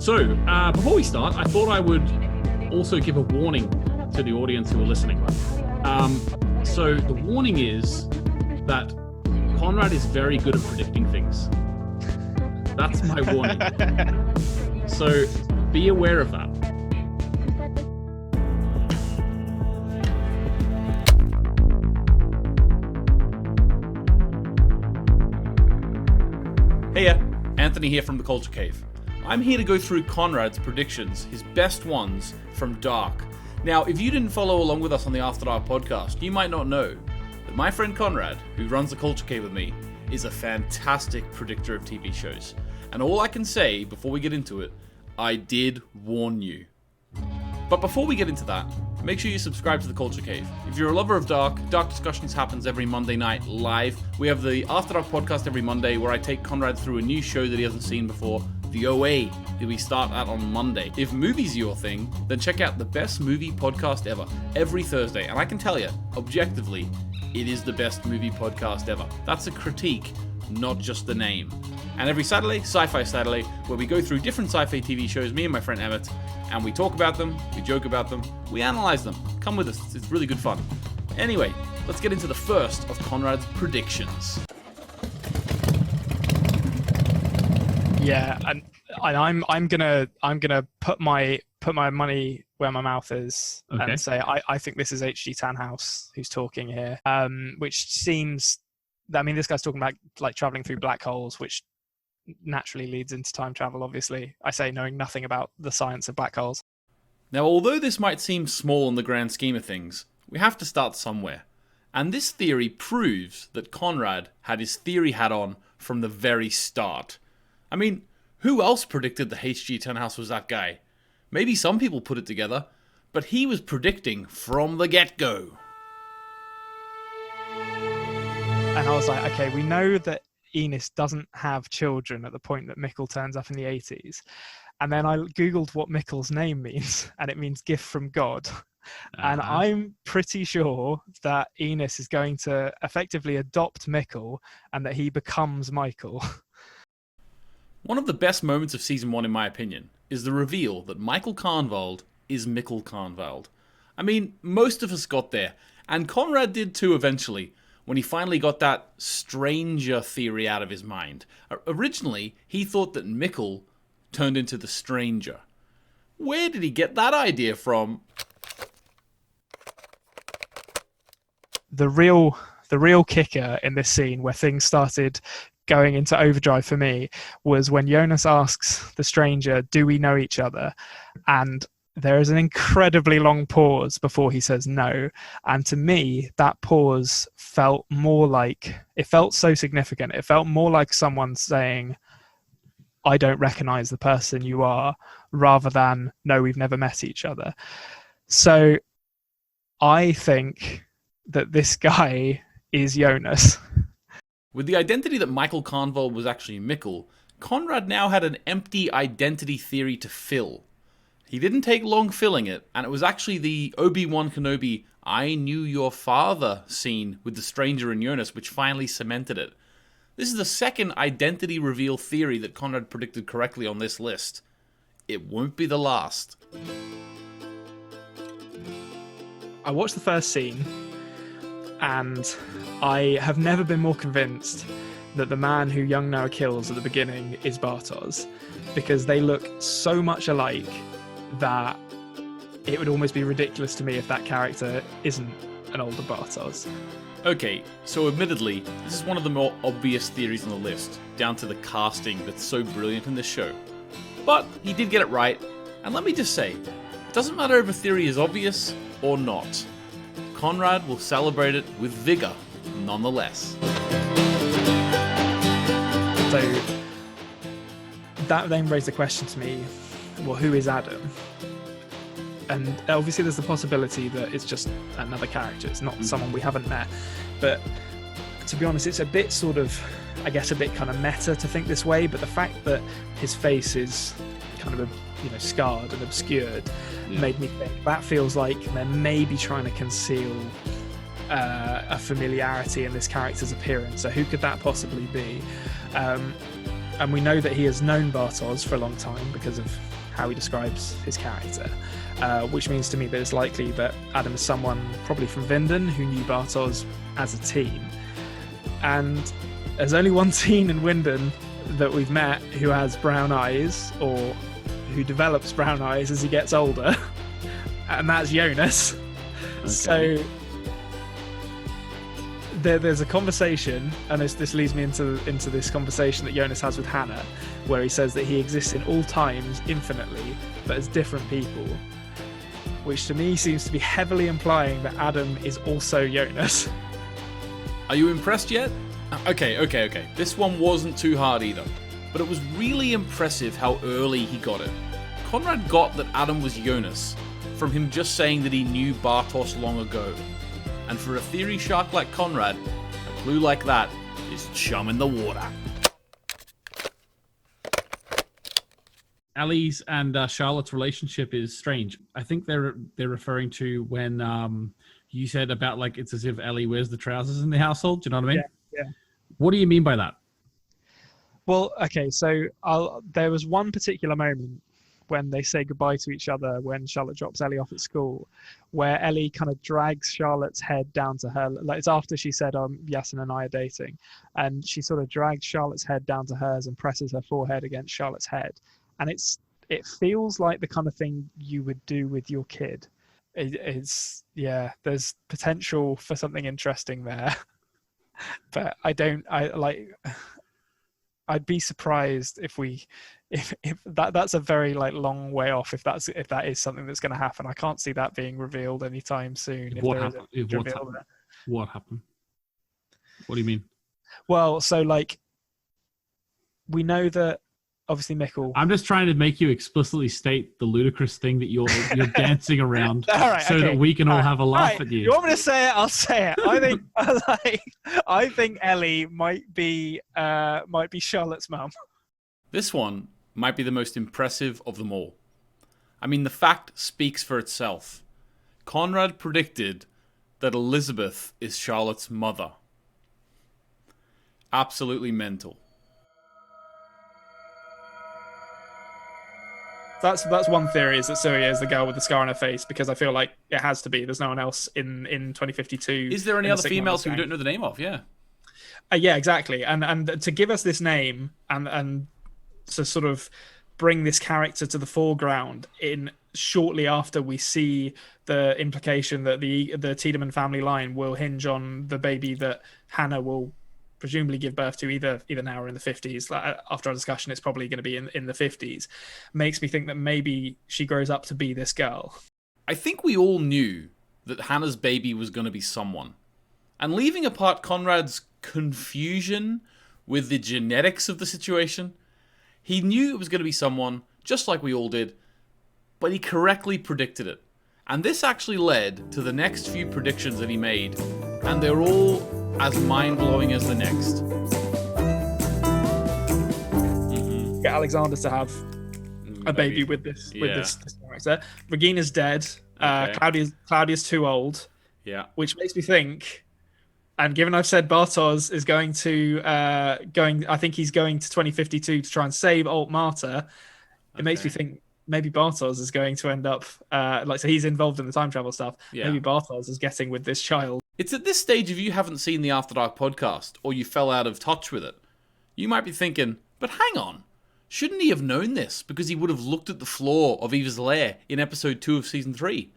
So, before we start, I thought I would also give a warning to the audience who are listening. So the warning is that Konrad is very good at predicting things. That's my warning. So be aware of that. Heya, Anthony here from The Culture Cave. I'm here to go through Konrad's predictions, his best ones from Dark. Now, if you didn't follow along with us on the After Dark podcast, you might not know that my friend Konrad, who runs The Culture Cave with me, is a fantastic predictor of TV shows. And all I can say before we get into it, I did warn you. But before we get into that, make sure you subscribe to The Culture Cave. If you're a lover of Dark Discussions happens every Monday night live. We have the After Dark podcast every Monday where I take Konrad through a new show that he hasn't seen before, the OA, that we start at on Monday. If movies are your thing, then check out the best movie podcast ever, every Thursday. And I can tell you, objectively, it is the best movie podcast ever. That's a critique, not just the name. And every Saturday, Sci-Fi Saturday, where we go through different sci-fi TV shows, me and my friend Emmett, and we talk about them, we joke about them, we analyze them. Come with us, it's really good fun. Anyway, let's get into the first of Konrad's predictions. Yeah, and I'm gonna put my money where my mouth is and say I think this is H.G. Tannhaus who's talking here. Which seems, I mean, this guy's talking about like traveling through black holes, which naturally leads into time travel. Obviously, I say knowing nothing about the science of black holes. Now, although this might seem small in the grand scheme of things, we have to start somewhere. And this theory proves that Konrad had his theory hat on from the very start. I mean, who else predicted that H.G. Tannhaus was that guy? Maybe some people put it together, but he was predicting from the get-go. And I was like, okay, we know that Enos doesn't have children at the point that Mikkel turns up in the 80s. And then I Googled what Mikkel's name means, and it means gift from God. And I'm pretty sure that Enos is going to effectively adopt Mikkel and that he becomes Michael. One of the best moments of Season 1, in my opinion, is the reveal that Michael Kahnwald is Mikkel Kahnwald. I mean, most of us got there, and Konrad did too eventually, when he finally got that stranger theory out of his mind. Originally, he thought that Mikkel turned into the stranger. Where did he get that idea from? The real kicker in this scene where things started going into overdrive for me was when Jonas asks the stranger, do we know each other? And there is an incredibly long pause before he says no. And to me, that pause felt so significant. It felt more like someone saying, I don't recognize the person you are, rather than, no, we've never met each other. So I think that this guy is Jonas. With the identity that Michael Kahnwald was actually Mikkel, Konrad now had an empty identity theory to fill. He didn't take long filling it, and it was actually the Obi-Wan Kenobi I knew your father scene with the stranger and Jonas which finally cemented it. This is the second identity reveal theory that Konrad predicted correctly on this list. It won't be the last. I watched the first scene, and I have never been more convinced that the man who young Noah kills at the beginning is Bartos, because they look so much alike that it would almost be ridiculous to me if that character isn't an older Bartos. Okay, so admittedly, this is one of the more obvious theories on the list, down to the casting that's so brilliant in this show. But he did get it right, and let me just say, it doesn't matter if a theory is obvious or not. Konrad will celebrate it with vigor, nonetheless. So that then raised the question to me, well, who is Adam? And obviously there's the possibility that it's just another character, it's not someone we haven't met. But to be honest, it's a bit sort of, I guess, a bit kind of meta to think this way, but the fact that his face is kind of, scarred and obscured made me think that feels like they're maybe trying to conceal a familiarity in this character's appearance. So who could that possibly be? And we know that he has known Bartos for a long time because of how he describes his character, which means to me that it's likely that Adam is someone probably from Vinden who knew Bartos as a teen. And there's only one teen in Winden that we've met who has brown eyes, or who develops brown eyes as he gets older, and that's Jonas. Okay. So there's a conversation, and this leads me into this conversation that Jonas has with Hannah, where he says that he exists in all times infinitely, but as different people, which to me seems to be heavily implying that Adam is also Jonas. Are you impressed yet? Okay. This one wasn't too hard either, but it was really impressive how early he got it. Konrad got that Adam was Jonas from him just saying that he knew Bartos long ago. And for a theory shark like Konrad, a clue like that is chum in the water. Ellie's and Charlotte's relationship is strange. I think they're referring to when you said about, like, it's as if Ellie wears the trousers in the household. Do you know what I mean? Yeah. What do you mean by that? Well, okay, so there was one particular moment when they say goodbye to each other when Charlotte drops Ellie off at school, where Ellie kind of drags Charlotte's head down to her. Like, it's after she said, Yasin and I are dating. And she sort of drags Charlotte's head down to hers and presses her forehead against Charlotte's head. And it feels like the kind of thing you would do with your kid. There's potential for something interesting there. But I'd be surprised if that's a very long way off, if that is something that's going to happen. I can't see that being revealed anytime soon. What happened? What happened? What do you mean? Well, so we know that obviously Mikkel. I'm just trying to make you explicitly state the ludicrous thing that you're dancing around, that we can all have a laugh at you. You want me to say it? I'll say it. I think Ellie might be Charlotte's mum. This one might be the most impressive of them all. I mean, the fact speaks for itself. Konrad predicted that Elizabeth is Charlotte's mother. Absolutely mental. That's one theory, is that Surya is the girl with the scar on her face, because I feel like it has to be. There's no one else in 2052. Is there any other females who we don't know the name of? Yeah. Yeah, exactly. And to give us this name and to sort of bring this character to the foreground in shortly after we see the implication that the Tiedemann family line will hinge on the baby that Hannah will presumably give birth to either now or in the 50s. After our discussion, it's probably going to be in the 50s. Makes me think that maybe she grows up to be this girl. I think we all knew that Hannah's baby was going to be someone. And leaving apart Konrad's confusion with the genetics of the situation, he knew it was going to be someone, just like we all did, but he correctly predicted it. And this actually led to the next few predictions that he made, and they're all as mind-blowing as the next. Get Alexander to have a baby with this character. Regina's dead. Okay. Claudia's too old. Yeah. Which makes me think, and given I've said Bartos is I think he's going to 2052 to try and save Alt Marta. It makes me think maybe Bartos is going to end up so he's involved in the time travel stuff. Yeah. Maybe Bartos is getting with this child. It's at this stage, if you haven't seen the After Dark podcast, or you fell out of touch with it, you might be thinking, but hang on, shouldn't he have known this? Because he would have looked at the floor of Eva's lair in episode 2 of season 3.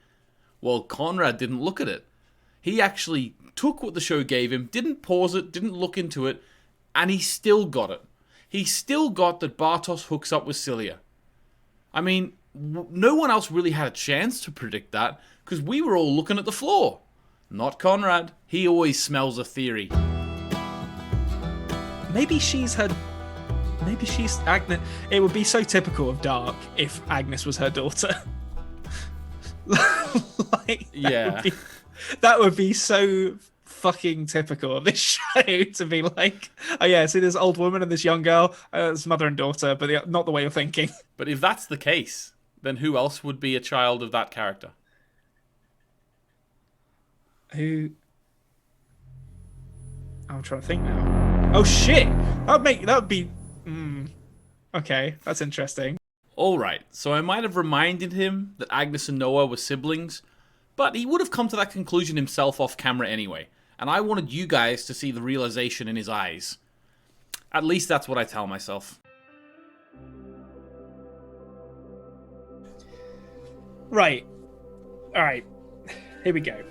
Well, Konrad didn't look at it. He actually took what the show gave him, didn't pause it, didn't look into it, and he still got it. He still got that Bartos hooks up with Celia. I mean, no one else really had a chance to predict that, because we were all looking at the floor. Not Konrad. He always smells a theory. Maybe she's Agnes. It would be so typical of Dark if Agnes was her daughter. That would be so fucking typical of this show to be like, oh yeah, see this old woman and this young girl, it's mother and daughter, but not the way you're thinking. But if that's the case, then who else would be a child of that character? I'm trying to think now. Oh shit! That would be. Okay, that's interesting. Alright, so I might have reminded him that Agnes and Noah were siblings, but he would have come to that conclusion himself off camera anyway, and I wanted you guys to see the realization in his eyes. At least that's what I tell myself. Right. Alright. Here we go.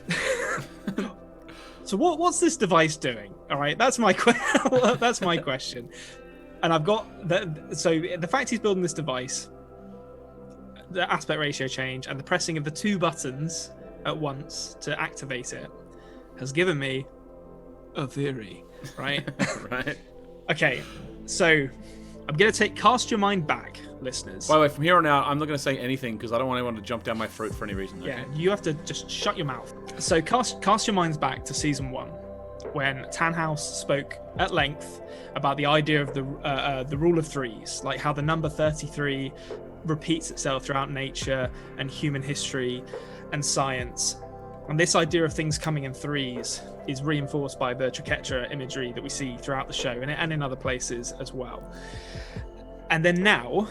So what's this device doing? Alright, that's my that's my question. And I've got so the fact he's building this device, the aspect ratio change, and the pressing of the two buttons at once to activate it has given me a theory, right? Right. Okay, so I'm going to cast your mind back, listeners. By the way, from here on out, I'm not going to say anything because I don't want anyone to jump down my throat for any reason. Yeah, Okay? you have to just shut your mouth. So cast your minds back to season 1, when Tannhaus spoke at length about the idea of the rule of threes, like how the number 33 repeats itself throughout nature and human history and science. And this idea of things coming in threes is reinforced by the Triquetra imagery that we see throughout the show and in other places as well. And then now,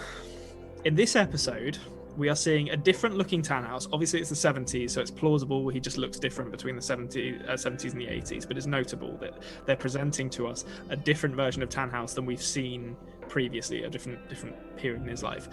in this episode, we are seeing a different looking Tannhaus. Obviously, it's the 70s, so it's plausible he just looks different between the 70s and the 80s, but it's notable that they're presenting to us a different version of Tannhaus than we've seen previously, a different period in his life.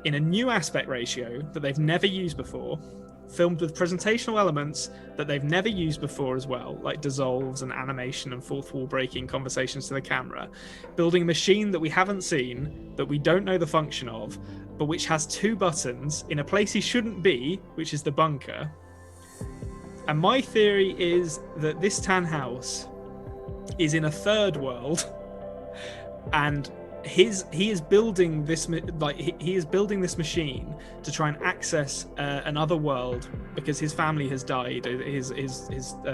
In a new aspect ratio that they've never used before, filmed with presentational elements that they've never used before as well, like dissolves and animation and fourth wall breaking conversations to the camera, building a machine that we haven't seen, that we don't know the function of, but which has two buttons in a place he shouldn't be, which is the bunker. And my theory is that this Tannhaus is in a third world, and he is building this he is building this machine to try and access another world because his family has died. His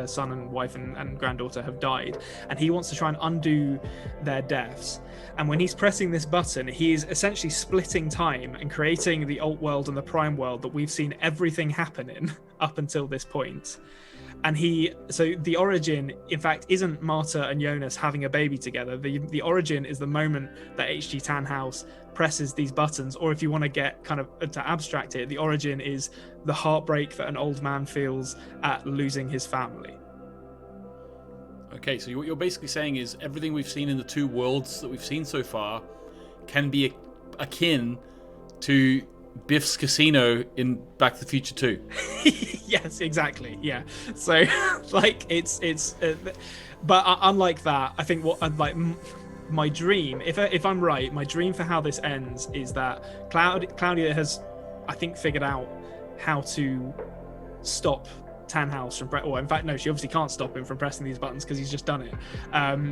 son and wife and granddaughter have died, and he wants to try and undo their deaths. And when he's pressing this button, he is essentially splitting time and creating the alt world and the prime world that we've seen everything happen in up until this point. And so the origin, in fact, isn't Marta and Jonas having a baby together. The origin is the moment that H.G. Tannhaus presses these buttons, or if you want to get kind of to abstract it, the origin is the heartbreak that an old man feels at losing his family. Okay, so what you're basically saying is everything we've seen in the two worlds that we've seen so far can be akin to Biff's casino in Back to the Future 2. Yes, exactly. Yeah. So, like, but unlike that, I think my dream, if I'm right, my dream for how this ends is that Claudia has, I think, figured out how to stop Tannhaus from in fact, no, she obviously can't stop him from pressing these buttons because he's just done it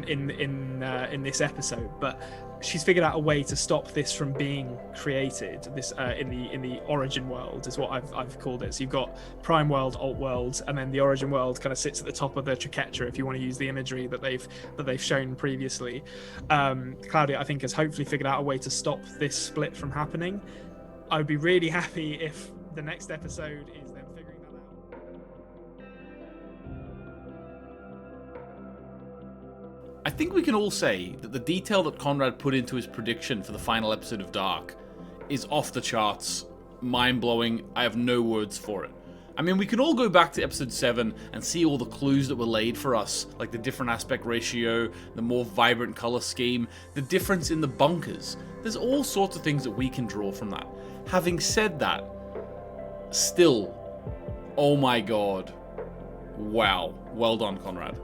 in this episode. But she's figured out a way to stop this from being created. This in the origin world is what I've called it. So you've got prime world, alt world, and then the origin world kind of sits at the top of the Triquetra, if you want to use the imagery that they've shown previously. Claudia, I think, has hopefully figured out a way to stop this split from happening. I would be really happy if the next episode is them figuring that out. I think we can all say that the detail that Konrad put into his prediction for the final episode of Dark is off the charts, mind-blowing. I have no words for it. I mean, we can all go back to episode 7 and see all the clues that were laid for us, like the different aspect ratio, the more vibrant color scheme, the difference in the bunkers. There's all sorts of things that we can draw from that. Having said that, still, oh my god, wow, well done, Konrad.